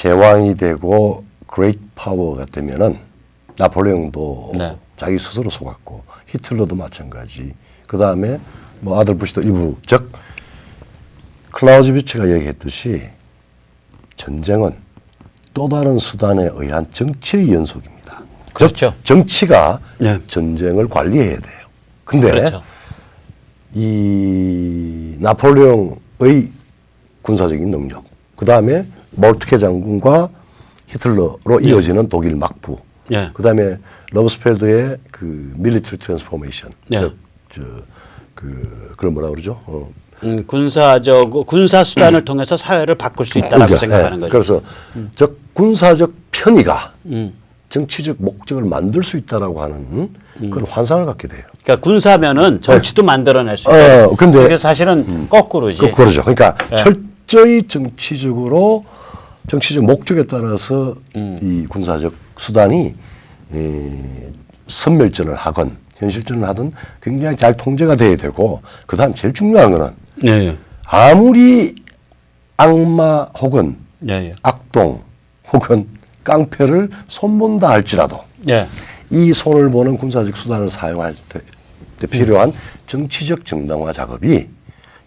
제왕이 되고 그레이트 파워가 되면은 나폴레옹도 네. 자기 스스로 속았고 히틀러도 마찬가지. 그 다음에 뭐 아들 부시도 일부 즉 클라우즈비츠가 얘기했듯이 전쟁은 또 다른 수단에 의한 정치의 연속입니다. 그렇죠. 즉 정치가 네. 전쟁을 관리해야 돼요. 근데 그렇죠. 이 나폴레옹의 군사적인 능력, 그 다음에 몰트케 장군과 히틀러로 이어지는 독일 막부, 네. 그 다음에 러브스펠드의 그 밀리터리 트랜스포메이션, 네. 그런 뭐라 그러죠? 군사 수단을 통해서 사회를 바꿀 수 있다라고 그러니까, 생각하는 거죠. 그래서 즉 군사적 편의가 정치적 목적을 만들 수 있다라고 하는 그런 환상을 갖게 돼요. 그러니까 군사면은 정치도 만들어낼 수 있다. 근데 그게 사실은 거꾸로지. 그러죠. 그러니까 네. 철저히 정치적 목적에 따라서 이 군사적 수단이 선멸전을 하건 현실전을 하든 굉장히 잘 통제가 돼야 되고, 그 다음 제일 중요한 거는 네. 아무리 악마 혹은 네. 악동 혹은 깡패를 손본다 할지라도 네. 이 손을 보는 군사적 수단을 사용할 때 필요한 정치적 정당화 작업이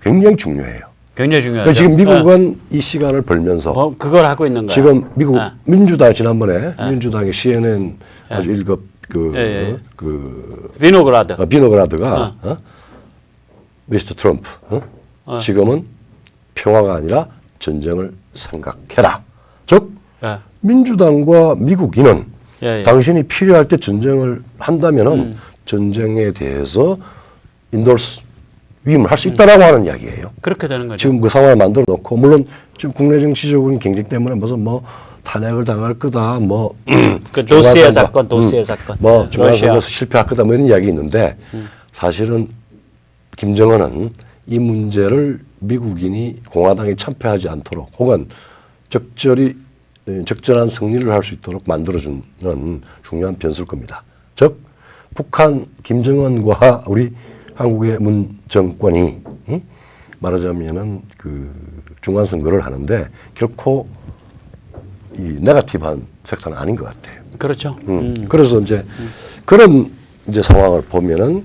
굉장히 중요해요. 굉장히 중요하죠. 지금 미국은 이 시간을 벌면서 그걸 하고 있는 거야. 지금 미국 네. 민주당 지난번에 민주당의 CNN 아주 1급 비노그라드가 미스터 트럼프 지금은 평화가 아니라 전쟁을 생각해라. 즉 민주당과 미국인은 당신이 필요할 때 전쟁을 한다면은 전쟁에 대해서 인도스 위임을 할 수 있다라고 하는 이야기예요. 그렇게 되는 거죠. 지금 그 상황을 만들어 놓고, 물론 지금 국내 정치적인 경쟁 때문에 무슨 뭐 탄핵을 당할 거다, 뭐 그 도시의 사건, 도시의 사건, 뭐 중간선거에서 실패할 거다, 뭐 이런 이야기 있는데 사실은 김정은은 이 문제를 미국인이 공화당에 참패하지 않도록 혹은 적절한 승리를 할 수 있도록 만들어주는 중요한 변수일 겁니다. 즉 북한 김정은과 우리 한국의 문 정권이 말하자면은 그 중간 선거를 하는데 결코 이 네거티브한 섹터는 아닌 것 같아요. 그렇죠. 그래서 이제 그런 이제 상황을 보면은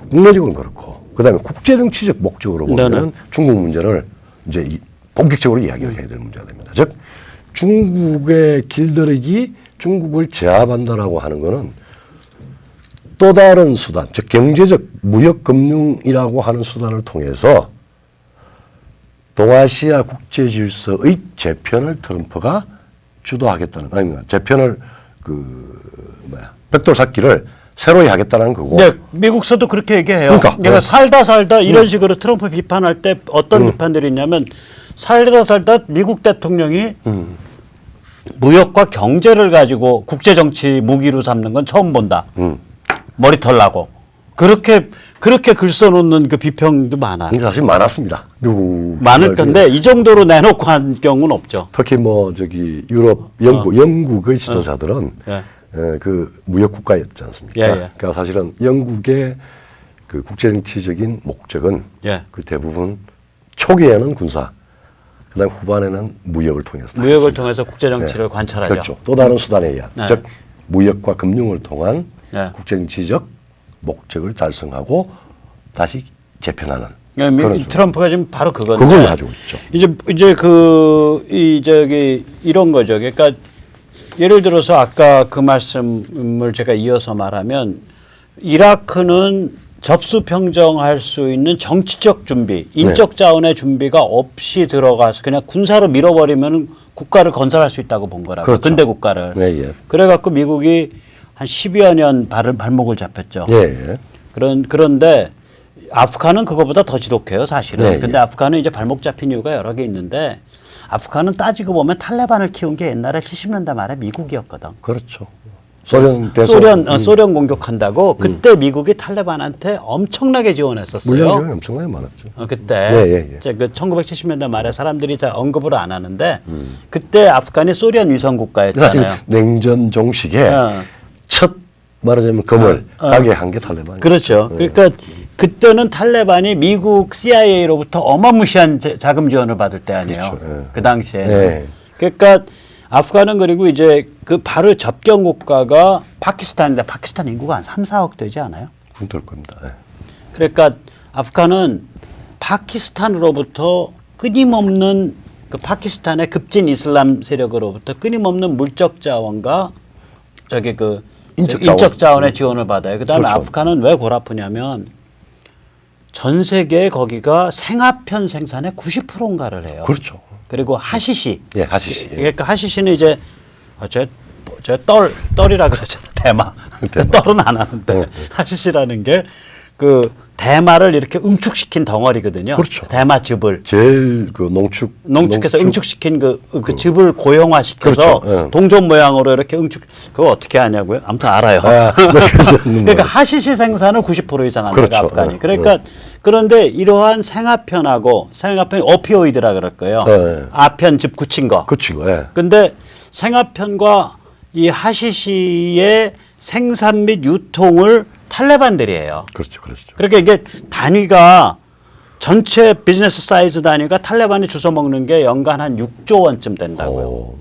국내적으로는 그렇고, 그다음에 국제 정치적 목적으로 보면은 중국 문제를 이제 본격적으로 이야기를 해야 될 문제가 됩니다. 즉 중국의 길들이기, 중국을 제압한다라고 하는 거는 또 다른 수단, 즉 경제적 무역 금융이라고 하는 수단을 통해서 동아시아 국제 질서의 재편을 트럼프가 주도하겠다는, 아닙니다. 재편을 벽돌 쌓기를 새로이 하겠다는 거고. 네, 미국서도 그렇게 얘기해요. 그러니까 살다 이런 식으로 트럼프 비판할 때 어떤 비판들이 있냐면, 살다 미국 대통령이 무역과 경제를 가지고 국제 정치 무기로 삼는 건 처음 본다. 머리털 나고. 그렇게 글 써놓는 그 비평도 많아요. 사실 많았습니다. 많을 텐데 이 정도로 내놓고 한 경우는 없죠. 특히 뭐 유럽, 영국의 지도자들은 그 무역 국가였지 않습니까? 그러니까 사실은 영국의 그 국제 정치적인 목적은 그 대부분 초기에는 군사, 그다음 후반에는 무역을 통해서 통해서 국제 정치를 관찰하죠. 그렇죠. 또 다른 수단에 의한 즉 무역과 금융을 통한 국제 정치적 목적을 달성하고 다시 재편하는. 트럼프가 지금 바로 그건데. 그걸 가지고 있죠. 이런 거죠. 그러니까 예를 들어서 아까 그 말씀을 제가 이어서 말하면, 이라크는 접수평정할 수 있는 정치적 준비, 인적 자원의 준비가 없이 들어가서 그냥 군사로 밀어버리면 국가를 건설할 수 있다고 본 거라고. 그렇죠. 근대 국가를. 그래갖고 미국이 한 10여 년 발목을 잡혔죠. 그런데 아프간은 그거보다 더 지독해요, 사실은. 근데 아프간은 이제 발목 잡힌 이유가 여러 개 있는데, 아프간은 따지고 보면 탈레반을 키운 게 옛날에 70년대 말에 미국이었거든. 그렇죠. 소련 공격한다고 그때 미국이 탈레반한테 엄청나게 지원했었어요. 물량 지원이 엄청나게 많았죠. 그때 그 1970년대 말에 사람들이 잘 언급을 안 하는데 그때 아프간이 소련 위성 국가였잖아요. 사실 냉전 종식에 첫 말하자면 검을 가게 한 게 탈레반이죠. 그렇죠. 그러니까 그때는 탈레반이 미국 CIA로부터 어마무시한 자금 지원을 받을 때 아니에요. 그렇죠. 예. 그 당시에. 네. 그러니까 아프간은 그리고 이제 그 바로 접경 국가가 파키스탄인데 파키스탄 인구가 한 3, 4억 되지 않아요? 군될 겁니다. 예. 그러니까 아프간은 파키스탄으로부터 끊임없는 그 파키스탄의 급진 이슬람 세력으로부터 끊임없는 물적 자원과 저기 그 인적 자원의 지원을 받아요. 그다음에 그렇죠. 아프간은 왜 골아프냐면 전 세계에 거기가 생화편 생산의 90%인가를 해요. 그렇죠. 그리고 하시시. 예, 하시시. 그러니까 하시시는 이제 떨이라 그러잖아요. 대마. 대마. 떨은 안 하는데 하시시라는 게 그 대마를 이렇게 응축시킨 덩어리거든요. 그렇죠. 대마즙을. 제일 그 농축해서 응축시킨 그 즙을 고형화시켜서 그렇죠. 예. 동전 모양으로 이렇게 그거 어떻게 하냐고요? 아무튼 알아요. 네, 그러니까 하시시 생산을 90% 이상 한다. 그렇죠. 아프간이. 예. 그러니까 그런데 이러한 생화편하고 생화편이 오피오이드라 그럴 거예요. 예. 아편즙 굳힌 거. 그렇죠. 예. 근데 생화편과 이 하시시의 생산 및 유통을 탈레반들이 해요. 그렇죠. 그렇죠. 그러니까 이게 단위가 전체 비즈니스 사이즈 단위가 탈레반이 주워 먹는 게 연간 한 6조 원쯤 된다고요.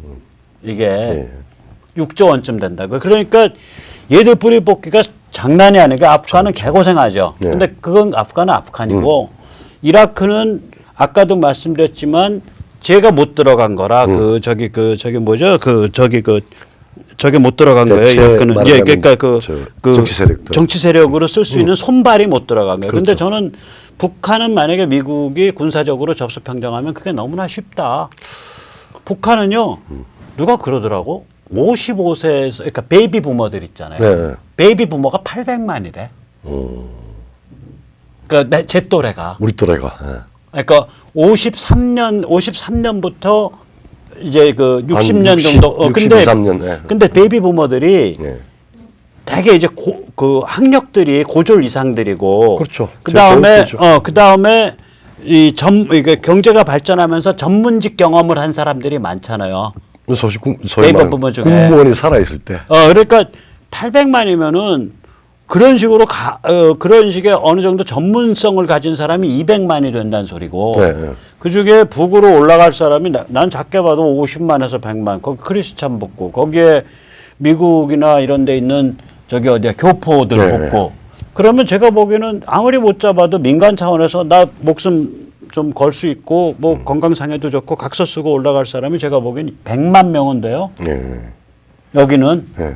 이게 6조 원쯤 된다고요. 그러니까 얘들 뿌리 뽑기가 장난이 아니고 아프간은 개고생하죠. 네. 근데 그건 아프간은 아프간이고 이라크는 아까도 말씀드렸지만 제가 못 들어간 거라 저기 못 들어간 거예요. 이라크는 예, 그러니까 정치 세력들. 정치 세력으로 쓸 수 있는 손발이 못 들어간 거예요. 그런데 그렇죠. 저는 북한은 만약에 미국이 군사적으로 접수 평정하면 그게 너무나 쉽다. 북한은요. 누가 그러더라고. 55세에서 그러니까 베이비 부머들 있잖아요. 네. 베이비 부머가 800만이래. 그러니까 제 또래가. 우리 또래가. 예. 그러니까 53년부터 이제 그 60년 60, 정도. 63년. 예. 근데 베이비 부머들이 예. 되게 이제 그 학력들이 고졸 이상들이고. 그렇죠. 그다음에 제일 좋죠. 그다음에 이게 경제가 발전하면서 전문직 경험을 한 사람들이 많잖아요. 소위 베이비 말하는 부모 중에. 공무원이 살아 있을 때. 그러니까 800만이면은 그런 식으로 그런 식의 어느 정도 전문성을 가진 사람이 200만이 된다는 소리고. 네, 네. 그 중에 북으로 올라갈 사람이 난 작게 봐도 50만에서 100만. 거기 크리스찬 붙고 거기에 미국이나 이런 데 있는 저기 어디야 교포들 네, 붙고. 그러면 제가 보기에는 아무리 못 잡아도 민간 차원에서 나 목숨 좀 걸 수 있고 뭐 건강상해도 좋고 각서 쓰고 올라갈 사람이 제가 보기엔 100만 명은 돼요. 네. 여기는. 네.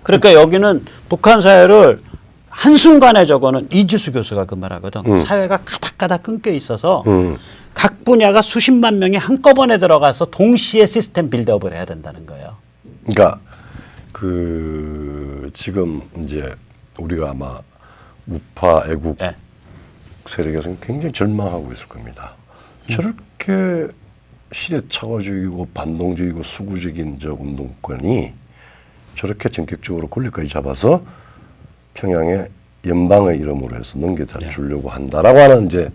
그러니까 여기는 북한 사회를 한순간에 저거는 이지수 교수가 그 말하거든. 사회가 가닥가닥 끊겨 있어서 각 분야가 수십만 명이 한꺼번에 들어가서 동시에 시스템 빌드업을 해야 된다는 거예요. 그러니까 그 지금 이제 우리가 아마 우파 애국 네. 세력에서는 굉장히 절망하고 있을 겁니다. 저렇게 시대착오적이고 반동적이고 수구적인 저 운동권이 저렇게 전격적으로 권력까지 잡아서 평양에 연방의 이름으로 해서 넘겨다 주려고 한다라고 하는 이제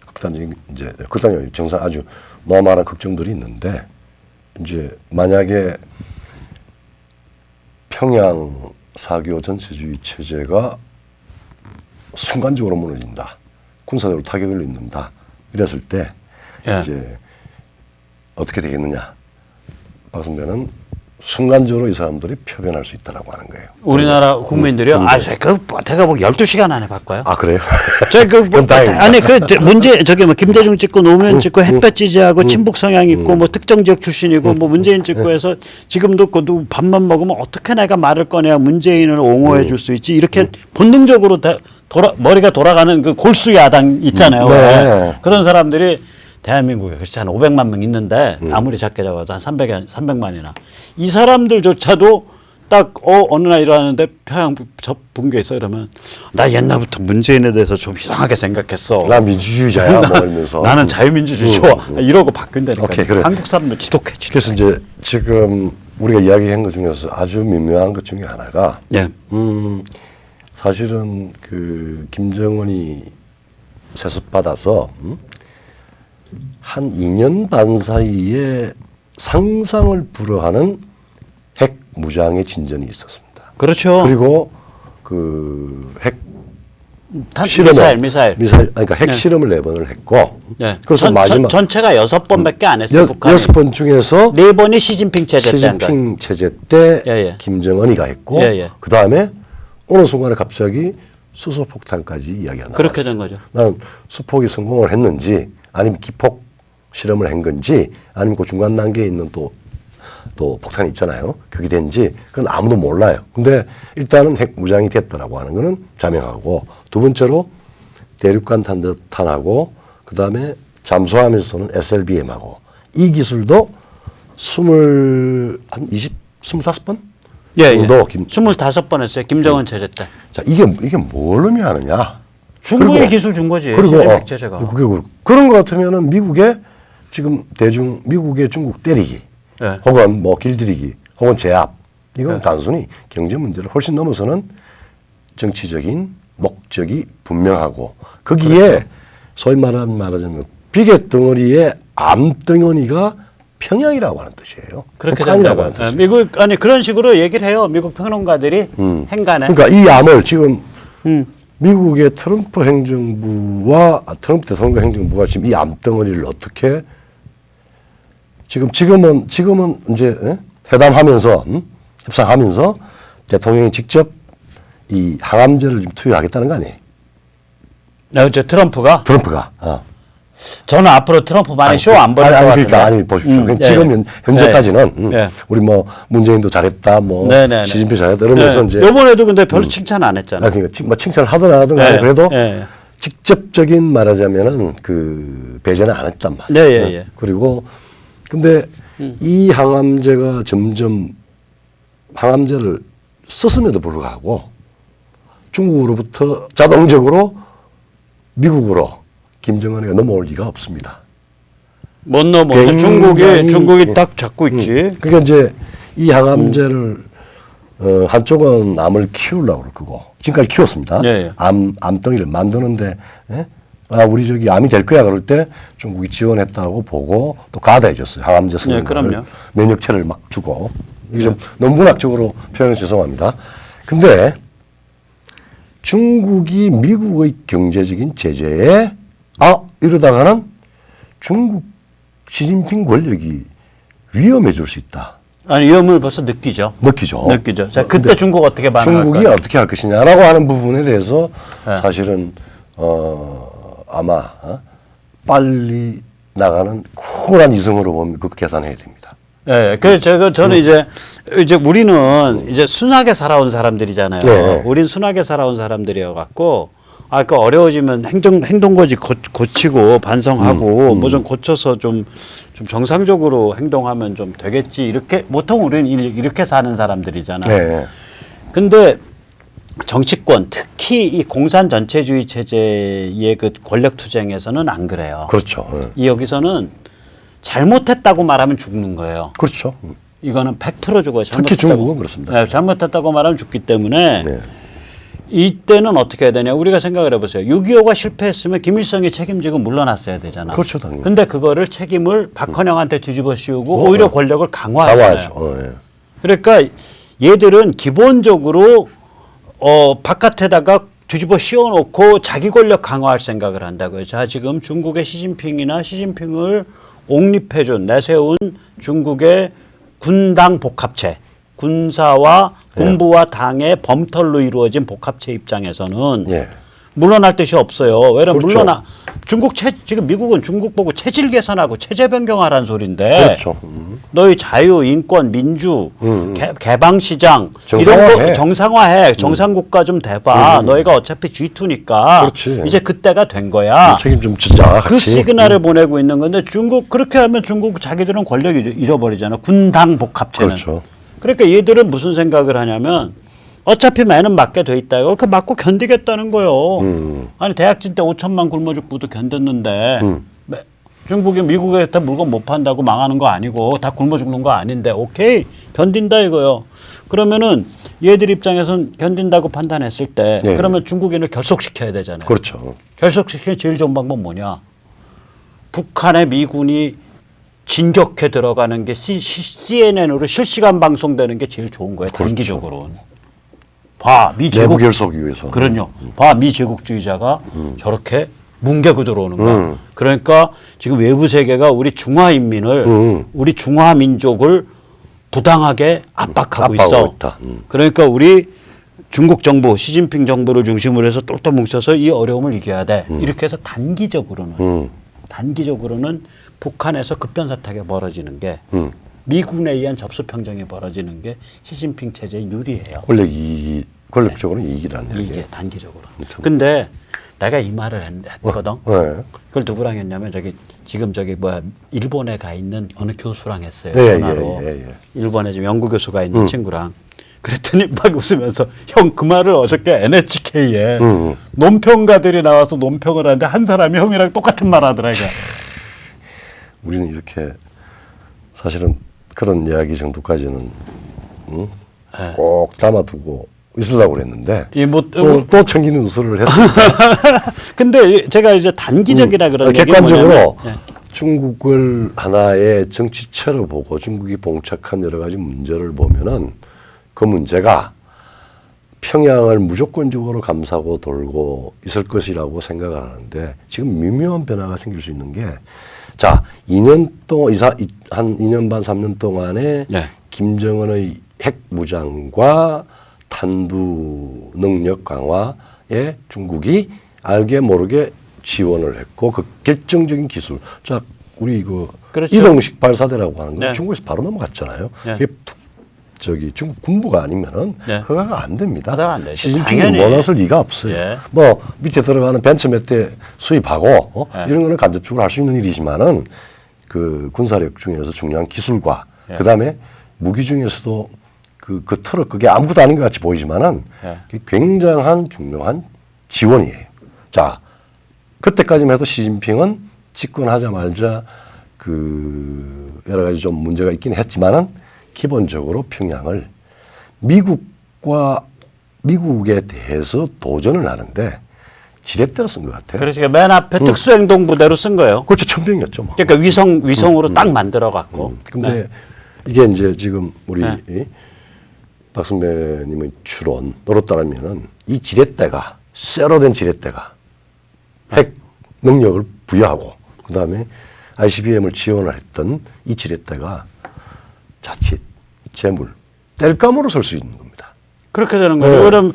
극단적인 정상 아주 너무한 걱정들이 있는데 이제 만약에 평양 4.25 전체주의 체제가 순간적으로 무너진다. 군사적으로 타격을 입는다. 이랬을 때 이제 어떻게 되겠느냐. 박 선배는 순간적으로 이 사람들이 표변할 수 있다라고 하는 거예요. 우리나라 국민들이요. 제가 뭐 12시간 안에 바꿔요. 아, 그래요? 문제 저기 뭐 김대중 찍고 노무현 찍고 햇볕 지지하고 친북 성향 있고 뭐 특정 지역 출신이고 뭐 문재인 찍고 해서 지금도 그 밥만 먹으면 어떻게 내가 말을 꺼내야 문재인을 옹호해 줄 수 있지 이렇게 본능적으로 머리가 돌아가는 그 골수 야당 있잖아요. 네. 그런 사람들이 대한민국에 그렇지 한 500만 명 있는데 아무리 작게 잡아도 한 300만이나 이 사람들조차도 딱 어느 날 일어나는데 평양 붕괴 있어 이러면 나 옛날부터 문재인에 대해서 좀 이상하게 생각했어. 나 민주주의자야 뭐 이러면서 나는 자유민주주의 좋아. 이러고 바뀐다니까. 오케이, 그래. 한국 사람들 지독해. 그래서 이제 지금 우리가 이야기한 것 중에서 아주 미묘한 것 중에 하나가 예. 사실은 그 김정은이 세습받아서 한 2년 반 사이에 상상을 불허하는 핵 무장의 진전이 있었습니다. 그렇죠. 그리고 그 핵 미사일. 그러니까 핵 실험을 4번을 했고, 네. 그래서 마지막 전체가 6번밖에 안 했어요. 북한이. 6번 중에서 4번이 시진핑 체제 때. 시진핑 체제 때 예, 예. 김정은이가 했고, 예, 예. 그 다음에 어느 순간에 갑자기 수소폭탄까지 이야기가 나왔어요. 그렇게 된 거죠. 나는 수폭이 성공을 했는지, 아니면 기폭 실험을 한 건지, 아니면 그 중간 단계에 있는 또 폭탄이 있잖아요. 그게 된지 그건 아무도 몰라요. 근데 일단은 핵 무장이 됐다라고 하는 거는 자명하고, 두 번째로 대륙간 탄도탄하고 그 다음에 잠수하면서 쏘는 SLBM하고 이 기술도 25번? 예, 정도 25번 했어요. 김정은 체제 때. 자, 이게 뭘 의미하느냐? 중국의 기술 준 거지. 그리고 시진핑 체제가. 그런 것 같으면은 미국의 지금 미국의 중국 때리기, 네. 혹은 뭐 길들이기, 혹은 제압, 이건 단순히 경제 문제를 훨씬 넘어서는 정치적인 목적이 분명하고, 거기에 그렇죠. 소위 말하자면 비계 덩어리의 암덩어리가 평양이라고 하는 뜻이에요. 그렇게 북한이라고 된다고. 하는 뜻이에요. 미국 그런 식으로 얘기를 해요. 미국 평론가들이 행간에. 그러니까 이 암을 지금 미국의 트럼프 행정부와 트럼프 대통령 행정부가 지금 이 암덩어리를 어떻게 지금은 이제 회담하면서 협상하면서 대통령이 직접 이 항암제를 좀 투여하겠다는 거 아니에요? 저 트럼프가 저는 앞으로 트럼프 많이 쇼 안 보낼 것 같은데. 그러니까 아니 보십시오. 지금 현재까지는 예. 우리 뭐 문재인도 잘했다, 뭐 네네네. 시진핑 잘했다 이러면서 이제 이번에도 근데 별로 칭찬 안 했잖아. 그러니까 뭐 칭찬을 하든 안 하든 간에 그래도 예. 직접적인 말하자면은 그 배제는 안 했단 말이에요. 네, 예. 그리고 근데 이 항암제가 점점 항암제를 썼음에도 불구하고 중국으로부터 자동적으로 미국으로 김정은이가 넘어올 리가 없습니다. 못 넘어. 중국이 딱 잡고 있지. 그러니까 이제 이 항암제를 한쪽은 암을 키우려고 그럴 거고, 지금까지 키웠습니다. 예. 암덩이를 만드는데, 우리 저기 암이 될 거야 그럴 때 중국이 지원했다고 보고 또 가다해 줬어요. 항암제 쓰는 네, 그럼요. 면역체를 막 주고. 이게 좀 너무 문학적으로 표현해서 죄송합니다. 근데 중국이 미국의 경제적인 제재에 이러다가는 중국 시진핑 권력이 위험해질 수 있다. 아니 위험을 벌써 느끼죠. 느끼죠. 자, 그때 중국 어떻게 반응할까요? 중국이 어떻게 할 것이냐라고 하는 부분에 대해서 사실은 아마 빨리 나가는 쿨한 이성으로 보면 그 계산해야 됩니다. 네, 저는 이제 우리는 이제 순하게 살아온 사람들이잖아요. 네. 우린 순하게 살아온 사람들이어 갖고 그 어려워지면 행동거지 고치고 반성하고 뭐 좀 고쳐서 좀 정상적으로 행동하면 좀 되겠지. 이렇게 보통 우리는 이렇게 사는 사람들이잖아요. 네. 근데 정치권 특히 이 공산 전체주의 체제의 그 권력 투쟁에서는 안 그래요. 그렇죠. 이 여기서는 잘못했다고 말하면 죽는 거예요. 그렇죠. 이거는 100% 죽어요. 특히 중국은 그렇습니다. 네, 잘못했다고 말하면 죽기 때문에 이때는 어떻게 해야 되냐. 우리가 생각을 해보세요. 6.25가 실패했으면 김일성이 책임지고 물러났어야 되잖아. 그렇죠, 당연히. 근데 그거를 책임을 박헌영한테 뒤집어 씌우고 오히려 권력을 강화하잖아요. 강화하죠. 그러니까 얘들은 기본적으로 바깥에다가 뒤집어 씌워놓고 자기 권력 강화할 생각을 한다고요. 자, 지금 중국의 시진핑을 옹립해준 내세운 중국의 군당 복합체, 군사와 군부와 당의 범털로 이루어진 복합체 입장에서는 물러날 뜻이 없어요. 왜냐면 그렇죠. 지금 미국은 중국 보고 체질 개선하고 체제 변경하라는 소리인데 그렇죠. 너희 자유, 인권, 민주, 개방 시장 정상화해. 이런 거 정상화해. 정상국가 좀 돼봐. 너희가 어차피 G2니까 그렇지. 이제 그때가 된 거야. 책임 좀 지자. 그 시그널을 보내고 있는 건데 중국 그렇게 하면 중국 자기들은 권력을 잃어버리잖아. 군당 복합체는. 그렇죠. 그러니까 얘들은 무슨 생각을 하냐면 어차피 매는 맞게 돼 있다. 이렇게 맞고 견디겠다는 거예요. 아니 대학진 때 5천만 굶어 죽고도 견뎠는데 중국이 미국에 다 물건 못 판다고 망하는 거 아니고 다 굶어 죽는 거 아닌데 오케이 견딘다 이거요. 그러면은 얘들 입장에서는 견딘다고 판단했을 때 그러면 중국인을 결속시켜야 되잖아요. 그렇죠. 결속시키는 제일 좋은 방법 뭐냐. 북한의 미군이 진격해 들어가는 게 CNN으로 실시간 방송되는 게 제일 좋은 거예요. 단기적으로는. 봐, 미제국 내부 결속이 위해서. 그럼요. 봐, 미제국주의자가 저렇게 뭉개고 들어오는가. 그러니까 지금 외부 세계가 우리 중화인민을 우리 중화민족을 부당하게 압박하고 있어. 있다. 그러니까 우리 중국 정부, 시진핑 정부를 중심으로 해서 똘똘 뭉쳐서 이 어려움을 이겨야 돼. 이렇게 해서 단기적으로는 북한에서 급변사태가 벌어지는 게 미군에 의한 접수평정이 벌어지는 게 시진핑 체제에 유리해요. 권력적으로는 이익이라는 이게 얘기예요. 단기적으로. 근데 내가 이 말을 했거든. 네. 그걸 누구랑 했냐면 지금 일본에 가 있는 어느 교수랑 했어요. 예, 전화로. 예. 일본에 지금 연구 교수가 있는 친구랑. 그랬더니 막 웃으면서 형 그 말을 어저께 NHK에 논평가들이 나와서 논평을 하는데 한 사람이 형이랑 똑같은 말 하더라고요. 우리는 이렇게 사실은 그런 이야기 정도까지는 꼭 담아두고 있으려고 그랬는데 또 청기는 우수를 했습니다. 근데 제가 이제 단기적이라 그런 게 객관적으로 중국을 하나의 정치체로 보고 중국이 봉착한 여러 가지 문제를 보면은 그 문제가 평양을 무조건적으로 감싸고 돌고 있을 것이라고 생각을 하는데 지금 미묘한 변화가 생길 수 있는 게 자, 2년 동안 한 2년 반 3년 동안에 김정은의 핵 무장과 탄두 능력 강화에 중국이 알게 모르게 지원을 했고 그 결정적인 기술. 자, 우리 그렇죠. 이동식 발사대라고 하는 건 중국에서 바로 넘어갔잖아요. 그게 중국 군부가 아니면은 허가가 안 됩니다. 시진핑이 원할 리가 없어요. 뭐 밑에 들어가는 벤처매트 수입하고 이런 거는 간접적으로 할 수 있는 일이지만은 그 군사력 중에서 중요한 기술과 그 다음에 무기 중에서도 그 트럭 그게 아무것도 아닌 것 같이 보이지만은 굉장한 중요한 지원이에요. 자, 그때까지만 해도 시진핑은 집권하자마자 그 여러 가지 좀 문제가 있긴 했지만은 기본적으로 평양을 미국에 대해서 도전을 하는데 지렛대로 쓴 것 같아요. 그렇죠. 맨 앞에 특수행동부대로 쓴 거예요. 그렇죠. 천병이었죠. 뭐. 그러니까 위성으로 딱 만들어 갖고. 근데 이게 이제 지금 우리 박 선배님의 추론으로 따르면은 이 지렛대가 쇠로 된 지렛대가 핵 능력을 부여하고 그 다음에 ICBM을 지원을 했던 이 지렛대가 자칫 재물 뗄감으로 설 수 있는 겁니다. 그렇게 되는 거예요. 그럼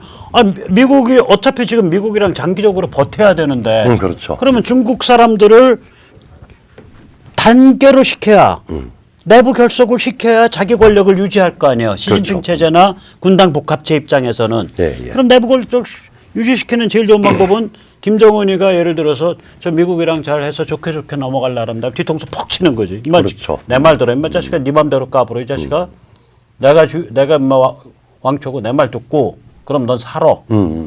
미국이 어차피 지금 미국이랑 장기적으로 버텨야 되는데 그렇죠. 그러면 중국 사람들을 단계로 시켜야 내부 결속을 시켜야 자기 권력을 유지할 거 아니에요. 시진핑 그렇죠. 체제나 군당 복합체 입장에서는. 그럼 내부 권력 유지시키는 제일 좋은 방법은 김정은이가 예를 들어서 저 미국이랑 잘 해서 좋게 넘어갈라는다 뒤통수 퍽 치는 거지. 그렇죠. 내 말 들어. 임마 자식아 네 맘대로 까불어. 이 자식아 내가 임마 왕초고 내 말 듣고 그럼 넌 살아.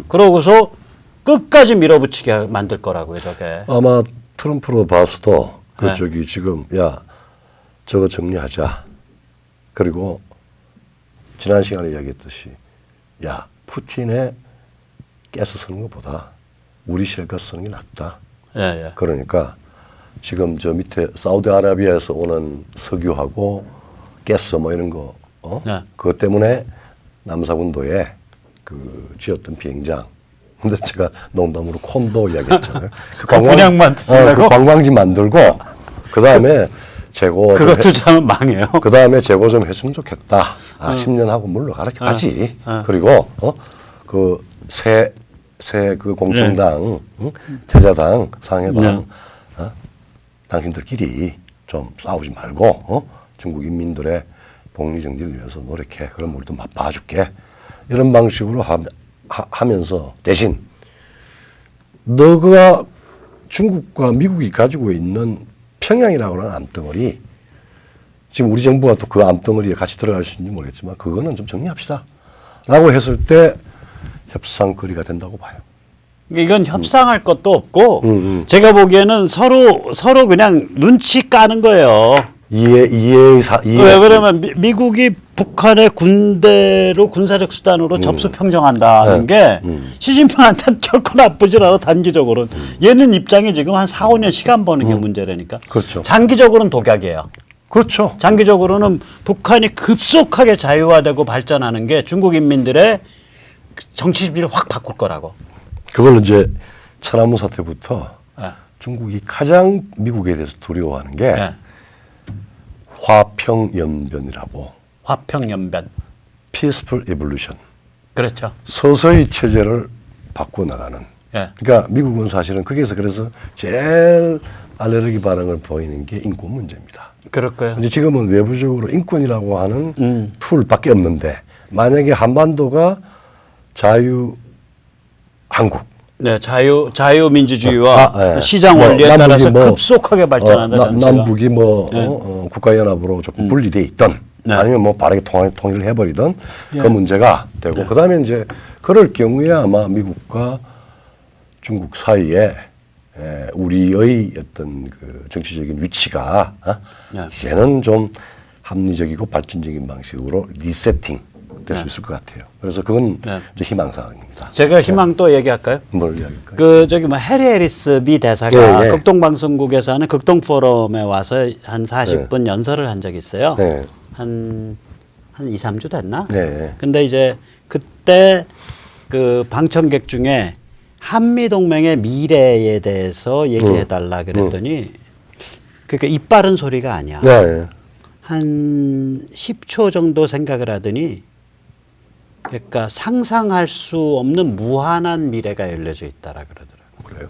그러고서 끝까지 밀어붙이게 만들 거라고요. 저게. 아마 트럼프로 봐서도 저기 지금 야 저거 정리하자. 그리고 지난 시간에 이야기했듯이 야 푸틴의 가스 쓰는 것보다 우리 쉘가스 쓰는 게 낫다. 그러니까 지금 저 밑에 사우디아라비아에서 오는 석유하고 가스 뭐 이런 거 그것 때문에 남사군도에 그 지었던 비행장. 근데 제가 농담으로 콘도 이야기했잖아요. 그 분양만 그 관광지 만들고 그 다음에 재고 그것도 참 망해요. 그 다음에 재고 좀 했으면 좋겠다. 10년 하고 물러가지. 그리고 그 새 그 공정당, 태자당, 상해당, 당신들끼리 좀 싸우지 말고 중국 인민들의 복리 정리를 위해서 노력해. 그럼 우리도 봐줄게. 이런 방식으로 하면서 대신 너가 중국과 미국이 가지고 있는 평양이라고 하는 암덩어리 지금 우리 정부가 또 그 암덩어리에 같이 들어갈 수 있는지 모르겠지만 그거는 좀 정리합시다. 라고 했을 때 협상거리가 된다고 봐요. 이건 협상할 것도 없고 제가 보기에는 서로 그냥 눈치 까는 거예요. 왜 그러면 미국이 북한의 군대로 군사적 수단으로 접수 평정한다는 게 시진핑한테는 결코 나쁘질 않아 단기적으로는. 얘는 입장이 지금 한 4, 5년 시간 버는 게 문제라니까. 그렇죠. 장기적으로는 독약이에요. 그렇죠. 장기적으로는 북한이 급속하게 자유화되고 발전하는 게 중국 인민들의 정치 심리를 확 바꿀 거라고. 그걸 이제 천안문 사태부터 예. 중국이 가장 미국에 대해서 두려워하는 게 예. 화평연변이라고 화평연변. peaceful evolution. 그렇죠. 서서히 체제를 바꿔 나가는. 예. 그러니까 미국은 사실은 거기에서 그래서 제일 알레르기 반응을 보이는 게 인권 문제입니다. 그럴 거예요. 이제 지금은 외부적으로 인권이라고 하는 툴밖에 없는데 만약에 한반도가 자유 한국 네, 자유민주주의와 예. 시장 뭐 원리에 남북이 따라서 뭐, 급속하게 발전한다. 정치가. 남북이 뭐 국가연합으로 조금 분리돼 있던 네. 아니면 뭐 빠르게 통일을 해버리던 예. 그 문제가 되고 그다음에 이제 그럴 경우에 아마 미국과 중국 사이에 우리의 어떤 그 정치적인 위치가 네. 이제는 좀 합리적이고 발전적인 방식으로 리세팅 될 수 네. 있을 것 같아요. 그래서 그건 네. 이제 희망사항입니다. 제가 희망 또 얘기할까요? 뭘 이야기할까요? 그 저기 뭐 해리 해리스 미 대사가 예, 예. 극동방송국에서 하는 극동 포럼에 와서 한 40분 연설을 한 적이 있어요. 네. 한 2, 3주 됐나? 네. 근데 이제 그때 그 방청객 중에 한미 동맹의 미래에 대해서 얘기해 달라 그랬더니 그러니까 입 바른 소리가 아니야. 네. 한 10초 정도 생각을 하더니 그러니까 상상할 수 없는 무한한 미래가 열려져 있다라 그러더라고요. 그래요?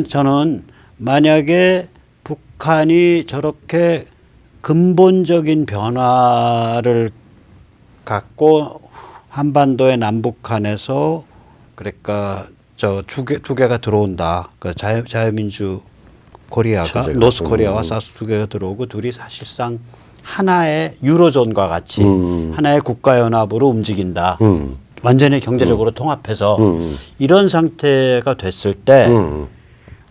저는 만약에 북한이 저렇게 근본적인 변화를 갖고 한반도의 남북한에서 그러니까 저 두 개가 들어온다. 그 자유민주 코리아가 체제가. 노스 코리아와 사우스 두 개가 들어오고 둘이 사실상 하나의 유로존과 같이 하나의 국가연합으로 움직인다. 완전히 경제적으로 통합해서 이런 상태가 됐을 때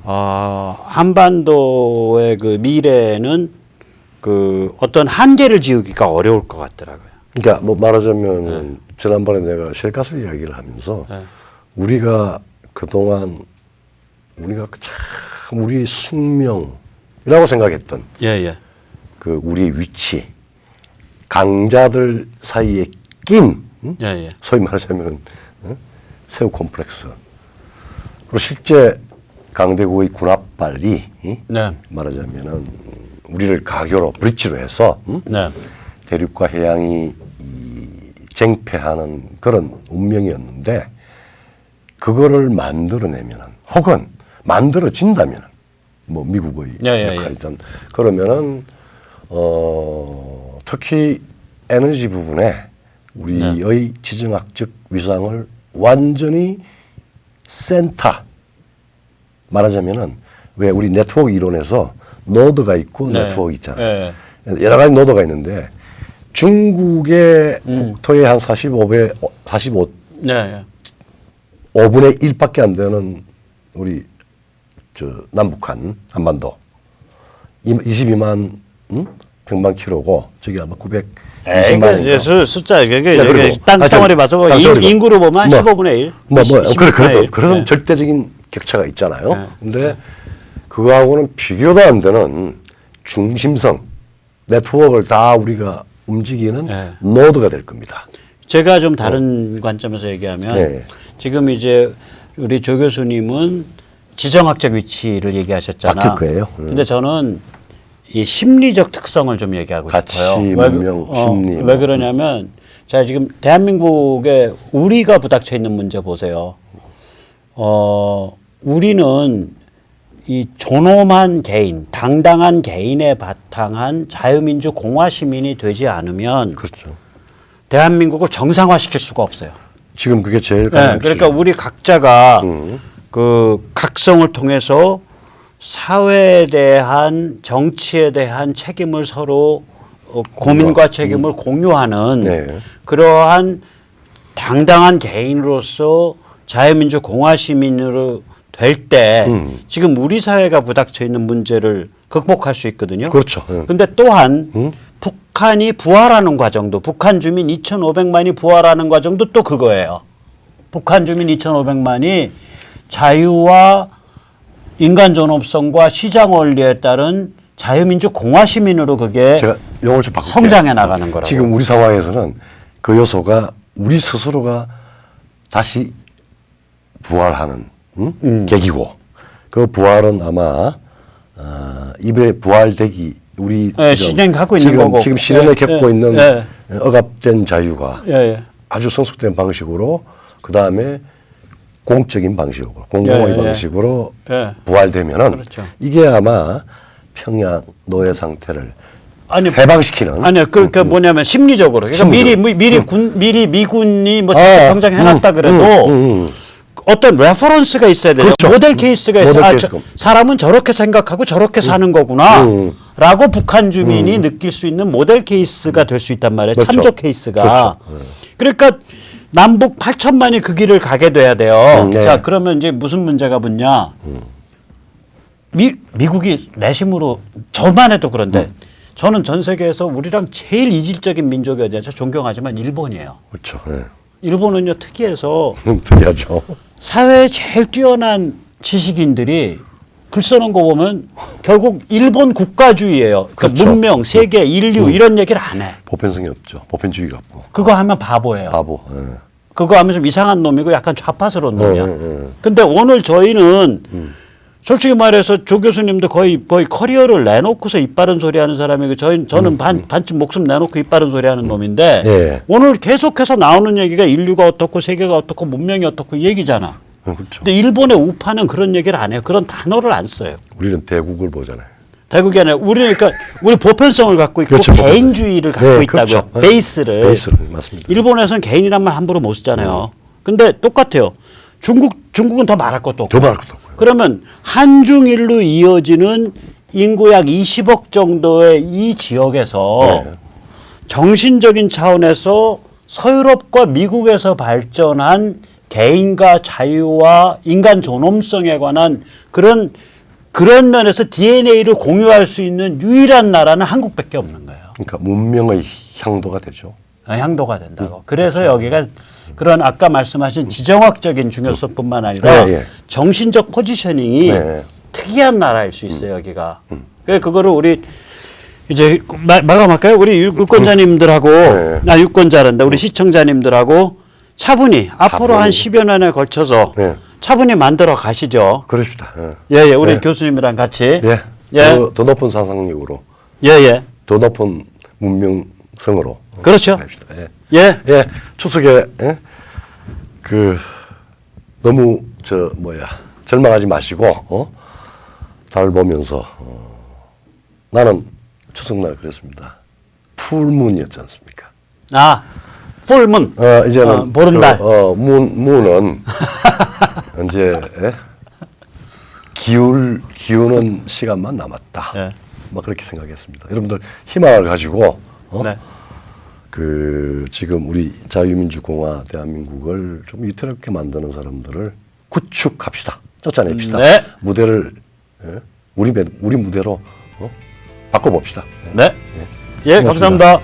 한반도의 그 미래는 그 어떤 한계를 지우기가 어려울 것 같더라고요. 그러니까 뭐 말하자면 지난번에 내가 쉘가스 이야기를 하면서 우리가 그동안 우리가 참 우리의 숙명이라고 생각했던 예. 그 우리의 위치 강자들 사이에 낀 예. 소위 말하자면 새우 콤플렉스 그리고 실제 강대국의 군합발이 네. 말하자면은 우리를 가교로 브릿지로 해서 네. 대륙과 해양이 쟁패하는 그런 운명이었는데 그거를 만들어내면은 혹은 만들어진다면은 뭐 미국의 예. 역할이든 그러면은 특히 에너지 부분에 우리의 지정학적 위상을 완전히 센터 말하자면은 왜 우리 네트워크 이론에서 노드가 있고 네트워크 있잖아요. 여러 가지 노드가 있는데 중국의 국토의 한 45배, 45, 네. 5분의 1밖에 안 되는 우리 저 남북한 한반도 22만 평방킬로고 저기 아마 920만 숫자 이게 그리고 땅덩어리 봐서 뭐 땅덩어리고. 인구로 보면 뭐, 15분의 1. 그런 절대적인 격차가 있잖아요. 근데 그거하고는 비교도 안 되는 중심성 네트워크를 다 우리가 움직이는 노드가 될 겁니다. 제가 좀 다른 관점에서 얘기하면 지금 이제 우리 조 교수님은 지정학적 위치를 얘기하셨잖아. 바뀔 거예요. 근데 저는 이 심리적 특성을 좀 얘기하고 가치, 싶어요. 문명, 심리. 왜 그러냐면 자 지금 대한민국에 우리가 부닥쳐 있는 문제 보세요. 우리는 이 존엄한 개인, 당당한 개인에 바탕한 자유민주 공화 시민이 되지 않으면 그렇죠. 대한민국을 정상화시킬 수가 없어요. 지금 그게 제일 그러니까 우리 각자가 그 각성을 통해서 사회에 대한 정치에 대한 책임을 서로 고민과 책임을 공유하는 그러한 당당한 개인으로서 자유민주 공화 시민으로 될 때 지금 우리 사회가 부닥쳐 있는 문제를 극복할 수 있거든요. 그렇죠. 그런데 또한 북한이 부활하는 과정도 북한 주민 2,500만이 부활하는 과정도 또 그거예요. 북한 주민 2,500만이 자유와 인간 존엄성과 시장 원리에 따른 자유민주 공화 시민으로 그게 제가 용어를 좀 바꿀게요. 성장해 나가는 거라고. 지금 우리 상황에서는 그 요소가 우리 스스로가 다시 부활하는 계기고 그 부활은 아마 입에 부활되기 우리 진행하고 있는 거고 지금 시련을 겪고 있는 억압된 자유가 아주 성숙된 방식으로 그 다음에 공적인 방식으로 공공의 방식으로 부활되면은 그렇죠. 이게 아마 평양 노예 상태를 해방시키는 그러니까 뭐냐면 심리적으로 그러니까 미리 미군이 뭐 병장 해놨다 그래도 어떤 레퍼런스가 있어야 돼요. 그렇죠. 모델 케이스가 있어요. 사람은 저렇게 생각하고 저렇게 사는 거구나. 라고 북한 주민이 느낄 수 있는 모델 케이스가 될 수 있단 말이에요. 그렇죠. 참조 케이스가. 그렇죠. 그러니까 남북 8천만이 그 길을 가게 돼야 돼요. 네. 자, 그러면 이제 무슨 문제가 붙냐. 미국이 내심으로 저만 해도 그런데 저는 전 세계에서 우리랑 제일 이질적인 민족이 어디냐. 저 존경하지만 일본이에요. 그렇죠. 일본은요 특이해서 특이하죠. 사회에 제일 뛰어난 지식인들이 글 써놓은 거 보면 결국 일본 국가주의예요. 그러니까 그렇죠. 문명, 세계, 인류 이런 얘기를 안 해. 보편성이 없죠. 보편주의가 없고. 그거 하면 바보예요. 바보. 그거 하면 좀 이상한 놈이고 약간 좌파스러운 놈이야. 근데 오늘 저희는 솔직히 말해서 조 교수님도 거의 커리어를 내놓고서 입 바른 소리 하는 사람이고 저는 반쯤 목숨 내놓고 입 바른 소리 하는 놈인데 예. 오늘 계속해서 나오는 얘기가 인류가 어떻고 세계가 어떻고 문명이 어떻고 이 얘기잖아. 그렇죠. 근데 일본의 우파는 그런 얘기를 안 해요. 그런 단어를 안 써요. 우리는 대국을 보잖아요. 대국이 아니라 그러니까 우리 보편성을 갖고 있고 그렇죠, 개인주의를 갖고 네, 있다고요. 그렇죠. 베이스를. 맞습니다. 일본에서는 개인이란 말 함부로 못 쓰잖아요. 근데 똑같아요. 중국은 더 말할 것도 없고. 더 말할 것도 없고요. 그러면 한중일로 이어지는 인구 약 20억 정도의 이 지역에서 정신적인 차원에서 서유럽과 미국에서 발전한 개인과 자유와 인간 존엄성에 관한 그런 면에서 DNA를 공유할 수 있는 유일한 나라는 한국밖에 없는 거예요. 그러니까 문명의 향도가 되죠. 향도가 된다고. 그래서 여기가 그런 아까 말씀하신 지정학적인 중요성뿐만 아니라 정신적 포지셔닝이 특이한 나라일 수 있어요. 여기가. 그래서 그거를 우리 이제 마감할까요? 우리 유권자님들하고 유권자란다. 우리 시청자님들하고 차분히 앞으로 한 10여 년에 걸쳐서 차분히 만들어 가시죠. 그럽시다. 우리 교수님이랑 같이. 더 높은 상상력으로. 더 높은 문명성으로. 그렇죠. 합시다. 추석에 너무 절망하지 마시고 달 보면서 나는 추석날 그랬습니다. 풀문이었지 않습니까? 풀문. 이제는 보름달. 문은 이제 기우는 시간만 남았다. 막 그렇게 생각했습니다. 여러분들 희망을 가지고 지금 우리 자유민주공화 대한민국을 좀 위태롭게 만드는 사람들을 구축합시다. 쫓아냅시다. 무대를 우리 무대로 바꿔봅시다. 감사합니다.